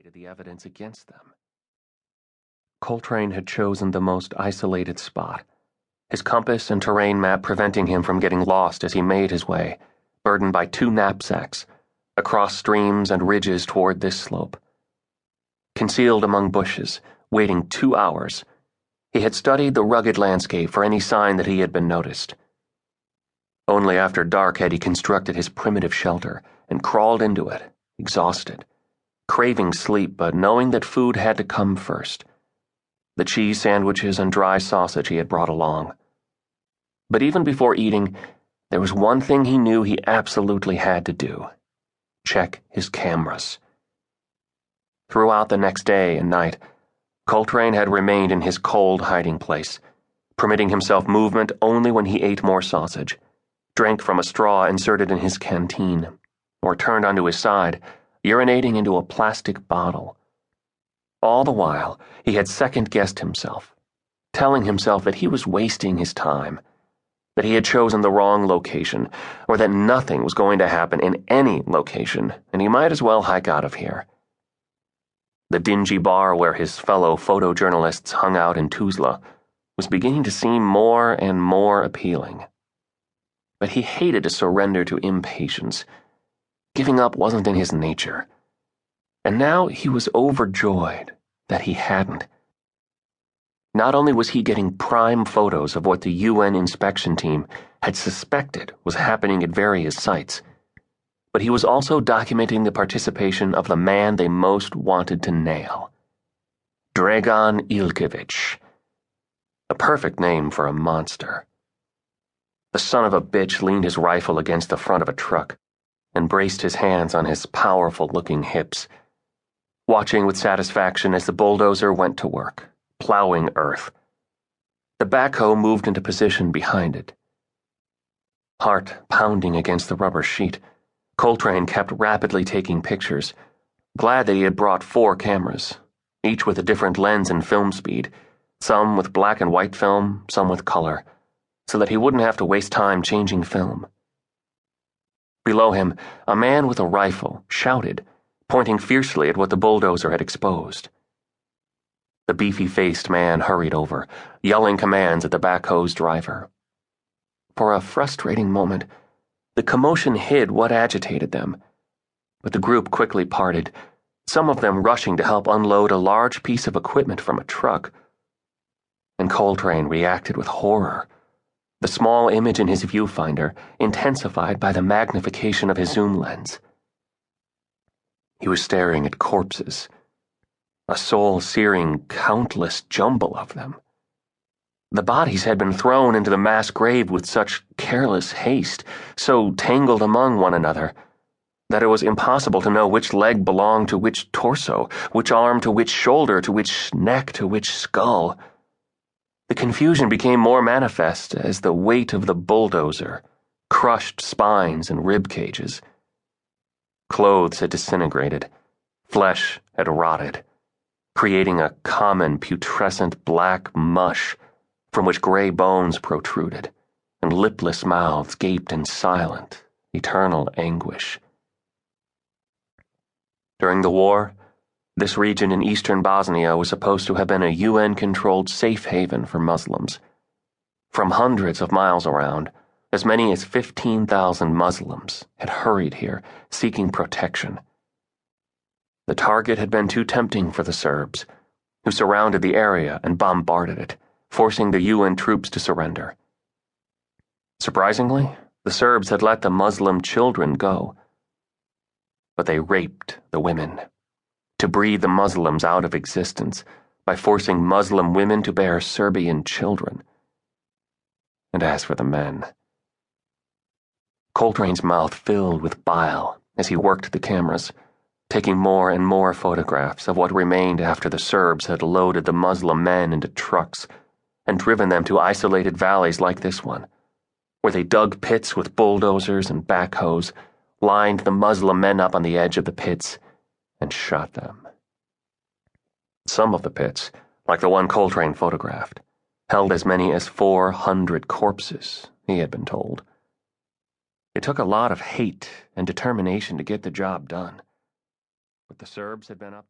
eliminated the evidence against them. Coltrane had chosen the most isolated spot, his compass and terrain map preventing him from getting lost as he made his way, burdened by 2 knapsacks, across streams and ridges toward this slope. Concealed among bushes, waiting 2 hours, he had studied the rugged landscape for any sign that he had been noticed. Only after dark had he constructed his primitive shelter and crawled into it, exhausted, craving sleep but knowing that food had to come first. The cheese sandwiches and dry sausage he had brought along. But even before eating, there was one thing he knew he absolutely had to do: check his cameras. Throughout the next day and night, Coltrane had remained in his cold hiding place, permitting himself movement only when he ate more sausage, drank from a straw inserted in his canteen, or turned onto his side, urinating into a plastic bottle. All the while, he had second-guessed himself, telling himself that he was wasting his time, that he had chosen the wrong location, or that nothing was going to happen in any location, and he might as well hike out of here. The dingy bar where his fellow photojournalists hung out in Tuzla was beginning to seem more and more appealing. But he hated to surrender to impatience. Giving up wasn't in his nature. And now he was overjoyed that he hadn't. Not only was he getting prime photos of what the UN inspection team had suspected was happening at various sites, but he was also documenting the participation of the man they most wanted to nail. Dragan Ilkevich. A perfect name for a monster. The son of a bitch leaned his rifle against the front of a truck and braced his hands on his powerful-looking hips, watching with satisfaction as the bulldozer went to work, plowing earth. The backhoe moved into position behind it. Heart pounding against the rubber sheet, Coltrane kept rapidly taking pictures, glad that he had brought 4 cameras, each with a different lens and film speed, some with black and white film, some with color, so that he wouldn't have to waste time changing film. Below him, a man with a rifle shouted, pointing fiercely at what the bulldozer had exposed. The beefy-faced man hurried over, yelling commands at the backhoe's driver. For a frustrating moment, the commotion hid what agitated them, but the group quickly parted, some of them rushing to help unload a large piece of equipment from a truck. And Coltrane reacted with horror, the small image in his viewfinder intensified by the magnification of his zoom lens. He was staring at corpses, a soul-searing, countless jumble of them. The bodies had been thrown into the mass grave with such careless haste, so tangled among one another, that it was impossible to know which leg belonged to which torso, which arm to which shoulder, to which neck, to which skull. The confusion became more manifest as the weight of the bulldozer crushed spines and rib cages. Clothes had disintegrated, flesh had rotted, creating a common putrescent black mush from which gray bones protruded, and lipless mouths gaped in silent, eternal anguish. During the war, this region in eastern Bosnia was supposed to have been a UN-controlled safe haven for Muslims. From hundreds of miles around, as many as 15,000 Muslims had hurried here, seeking protection. The target had been too tempting for the Serbs, who surrounded the area and bombarded it, forcing the UN troops to surrender. Surprisingly, the Serbs had let the Muslim children go. But they raped the women, to breed the Muslims out of existence by forcing Muslim women to bear Serbian children. And as for the men, Coltrane's mouth filled with bile as he worked the cameras, taking more and more photographs of what remained after the Serbs had loaded the Muslim men into trucks and driven them to isolated valleys like this one, where they dug pits with bulldozers and backhoes, lined the Muslim men up on the edge of the pits, and shot them. Some of the pits, like the one Coltrane photographed, held as many as 400 corpses, he had been told. It took a lot of hate and determination to get the job done, but the Serbs had been up to